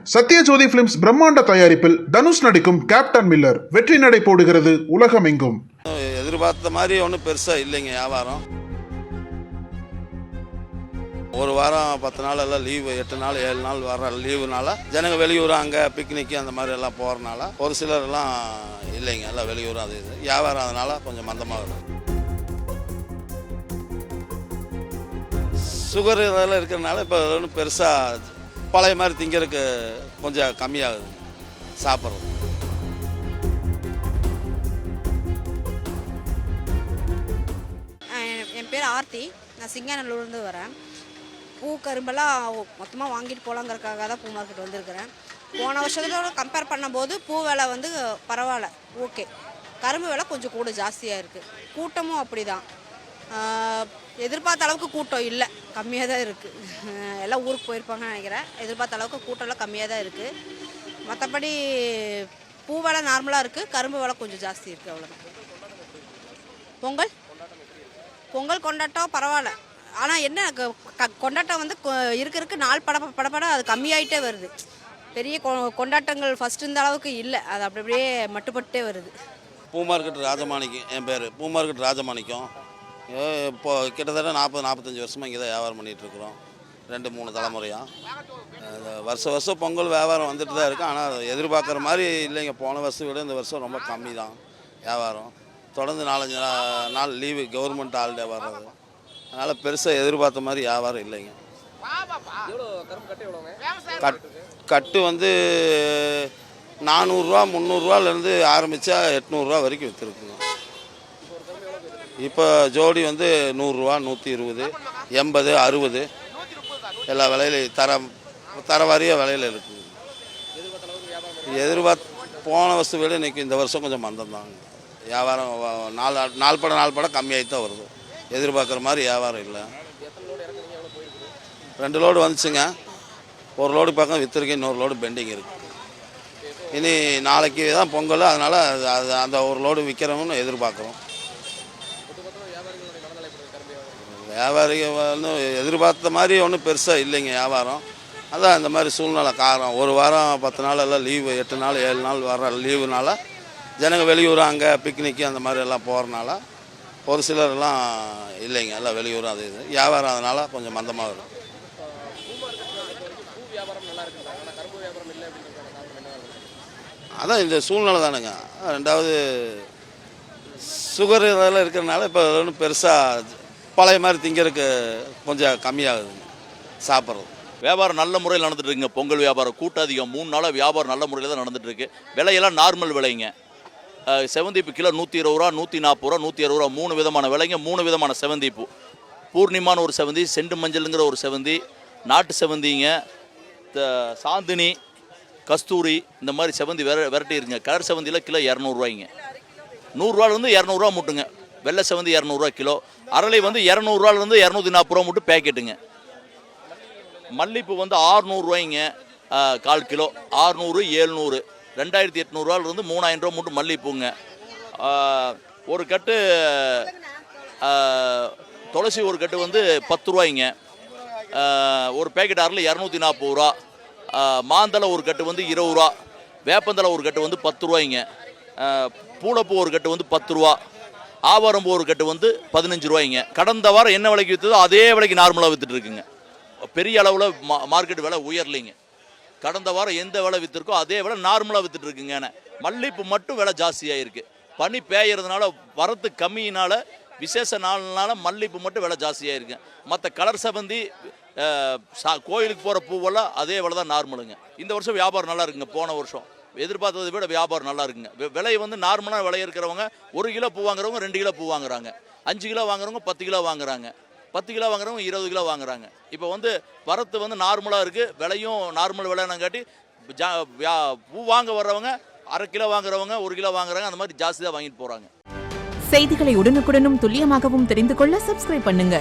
Sathyajothi films பிரம்மாண்ட தயாரிப்பில் தனுஷ் நடிக்கும் கேப்டன் மில்லர் வெற்றி நடை போடுகிறது உலகமெங்கும். எதிர்பார்த்த மாதிரி ஒன்றும் பெருசாக இல்லைங்க வியாபாரம். ஒரு வாரம் 10 நாள் எல்லாம் லீவு, 8 நாள் 7 நாள் வர லீவுனால ஜனங்க வெளியூர் அங்கே பிக்னிக்கு அந்த மாதிரி எல்லாம் போகிறனால ஒரு சிலர்லாம் இல்லைங்க, எல்லாம் வெளியூர் அது இது வியாபாரம், அதனால கொஞ்சம் மந்தமாக வரும். சுகர் இதெல்லாம் இருக்கிறதுனால இப்போ ஒன்றும் பெருசாக பழைய மாதிரி திங்கிறதுக்கு கொஞ்சம் கம்மியாகுது சாப்பிட்றது. என் பேர் ஆர்த்தி, நான் சிங்காநல்லூர்லேருந்து வரேன். பூ கரும்பெல்லாம் மொத்தமாக வாங்கிட்டு போகலாங்கிறதுக்காக தான் பூ மார்க்கெட் வந்திருக்கிறேன். போன வருஷத்தோட கம்பேர் பண்ணும்போது பூ விலை வந்து பரவாயில்ல, ஓகே. கரும்பு விலை கொஞ்சம் கூட ஜாஸ்தியாக இருக்குது. கூட்டமும் அப்படி தான், எதிர்பார்த்த அளவுக்கு கூட்டம் இல்லை, கம்மியாக தான் இருக்குது. எல்லாம் ஊருக்கு போயிருப்பாங்கன்னு நினைக்கிறேன். எதிர்பார்த்த அளவுக்கு கூட்டம்லாம் கம்மியாக தான் இருக்குது. மற்றபடி பூ விலை நார்மலாக இருக்குது, கரும்பு விலை கொஞ்சம் ஜாஸ்தி இருக்குது, அவ்வளோதான். பொங்கல் கொண்டாட்டம் பரவாயில்ல. ஆனால் என்ன கொண்டாட்டம் வந்து இருக்க நாள் படப்பட அது கம்மியாயிட்டே வருது. பெரிய கொண்டாட்டங்கள் ஃபஸ்ட்டு இந்த அளவுக்கு இல்லை, அது அப்படியே மட்டுப்பட்டே வருது. பூ மார்க்கெட் ராஜமாணிக்கம், என் பேர் பூ மார்க்கெட் ராஜமாணிக்கம். இப்போ கிட்டத்தட்ட 40-45 வருஷமாக இங்கே தான் வியாபாரம் பண்ணிகிட்ருக்குறோம், 2-3 தலைமுறையாக. வருஷம் பொங்கல் வியாபாரம் வந்துட்டு தான் இருக்குது. ஆனால் எதிர்பார்க்குற மாதிரி இல்லைங்க. போன வருஷம் விட இந்த வருஷம் ரொம்ப கம்மி தான் வியாபாரம். தொடர்ந்து 4-5 நாள் லீவு, கவர்மெண்ட் ஹாலிடே வர்றது, அதனால் பெருசாக எதிர்பார்த்த மாதிரி வியாபாரம் இல்லைங்க. கட்டு வந்து 400 ரூபா 300 ரூபாலேருந்து ஆரம்பித்தா 800 ரூபா வரைக்கும் விற்றுருக்குங்க. இப்போ ஜோடி வந்து 100 ரூபா, 120, 80, 60 எல்லா விலையிலையும் தர வாரிய விலையில் இருக்குது. போன வருஷம் விட இன்றைக்கி இந்த வருஷம் கொஞ்சம் மந்தம் தாங்க வியாபாரம். நாள் படம் கம்மியாகி தான் வருது. எதிர்பார்க்குற மாதிரி வியாபாரம் இல்லை. 2 லோடு வந்துச்சுங்க. ஒரு லோடு பக்கம் விற்றுருக்கு, இன்னொரு லோடு பெண்டிங் இருக்குது. இனி நாளைக்கு தான் பொங்கல், அதனால் அந்த ஒரு லோடு விற்கிறோம்னு எதிர்பார்க்குறோம். வியாபாரிகள் வந்து எதிர்பார்த்த மாதிரி ஒன்றும் பெருசாக இல்லைங்க வியாபாரம். அதான் இந்த மாதிரி சூழ்நிலை காரணம். ஒரு வாரம் 10 நாள் எல்லாம் லீவு, 8 நாள் 7 நாள் வர லீவுனால ஜனங்க வெளியூர் அங்கே பிக்னிக்கு அந்த மாதிரி எல்லாம் போகிறனால ஒரு சிலர்லாம் இல்லைங்க, எல்லாம் வெளியூர் அது இது வியாபாரம், அதனால் கொஞ்சம் மந்தமாக வரும். அதான் இந்த சூழ்நிலை தானுங்க. 2வது சுகர் இதெல்லாம் இருக்கிறதுனால இப்போ ஒன்றும் பெருசாக பழைய மாதிரி திங்கிறதுக்கு கொஞ்சம் கம்மியாகுதுங்க சாப்பிட்றது. வியாபாரம் நல்ல முறையில் நடந்துட்டுருக்குங்க. பொங்கல் வியாபாரம் கூட்டம் அதிகம். 3 நாளாக வியாபாரம் நல்ல முறையில் தான் நடந்துகிட்ருக்கு. விலையெல்லாம் நார்மல் விலைங்க. செவந்திப்பு கிலோ 120 ரூபா, 140 ரூபா, 160 ரூபா, 3 விதமான விலைங்க. 3 விதமான செவந்திப்பு. பூர்ணிமான ஒரு செவந்தி, செண்டு மஞ்சளுங்கிற ஒரு செவந்தி, நாட்டு செவந்திங்க, சாந்தினி, கஸ்தூரி, இந்த மாதிரி செவந்தி வெரைட்டி இருக்குங்க. கலர் செவந்தியில் கிலோ 200 ரூபாய்ங்க. 100 ரூபாலேருந்து 200 ரூபா மூட்டுங்க. வெள்ளை செவந்தி 200 ரூபா கிலோ. அரளி வந்து 200 ரூபாலேருந்து 240 ரூபா மட்டும் பேக்கெட்டுங்க. மல்லிப்பூ வந்து 600 ரூபாய்ங்க 1/4 கிலோ. 600, 700, 2800 ரூபாலேருந்து 3000 ரூபா மட்டும் மல்லிப்பூங்க. ஒரு கட்டு துளசி ஒரு கட்டு வந்து 10 ரூபாய்ங்க. ஒரு பேக்கெட் அரளி 240 ரூபா. மாந்தலை ஒரு கட்டு வந்து 20 ரூபா. வேப்பந்தலை ஒரு கட்டு வந்து 10 ரூபாய்ங்க. பூளைப்பூ ஒரு கட்டு வந்து 10 ரூபா. ஆவாரம்பூ ஒரு கட்டு வந்து 15 ரூபாய்ங்க. கடந்த வாரம் என்ன விலைக்கு விற்றுதோ அதே விலைக்கு நார்மலாக விற்றுட்டு இருக்குங்க. பெரிய அளவில் மார்க்கெட் விலை உயரலைங்க. கடந்த வாரம் எந்த விலை விற்றுருக்கோ அதே விலை நார்மலாக விற்றுட்டு இருக்குங்க. மல்லிப்பூ மட்டும் விலை ஜாஸ்தியாக இருக்குது. பனி பேயறதுனால வரத்து கம்மியினால விசேஷ நாள்னால மல்லிப்பூ மட்டும் விலை ஜாஸ்தியாக இருக்குங்க. மற்ற கலர் செவந்தி கோயிலுக்கு போகிற பூவெல்லாம் அதே விலை தான் நார்மலுங்க. இந்த வருஷம் வியாபாரம் நல்லா இருக்குங்க. போன வருஷம் எதிர்பார்த்ததை விட வியாபாரம் நல்லா இருக்குங்க. விலை வந்து நார்மலான விலை இருக்கிறவங்க 1 கிலோ பூ வாங்குறவங்க 2 கிலோ பூ வாங்குறாங்க. 5 கிலோ வாங்குறவங்க 10 கிலோ வாங்குறாங்க. 10 கிலோ வாங்குறவங்க 20 கிலோ வாங்குறாங்க. இப்போ வந்து வரத்து வந்து நார்மலாக இருக்குது. விலையும் நார்மல் விலைனாங்காட்டி பூ வாங்க வர்றவங்க 1/2 கிலோ வாங்குறவங்க 1 கிலோ வாங்குறாங்க. அந்த மாதிரி ஜாஸ்தி தான் வாங்கிட்டு போகிறாங்க. செய்திகளை உடனுக்குடனும் துல்லியமாகவும் தெரிந்து கொள்ள சப்ஸ்கிரைப் பண்ணுங்க.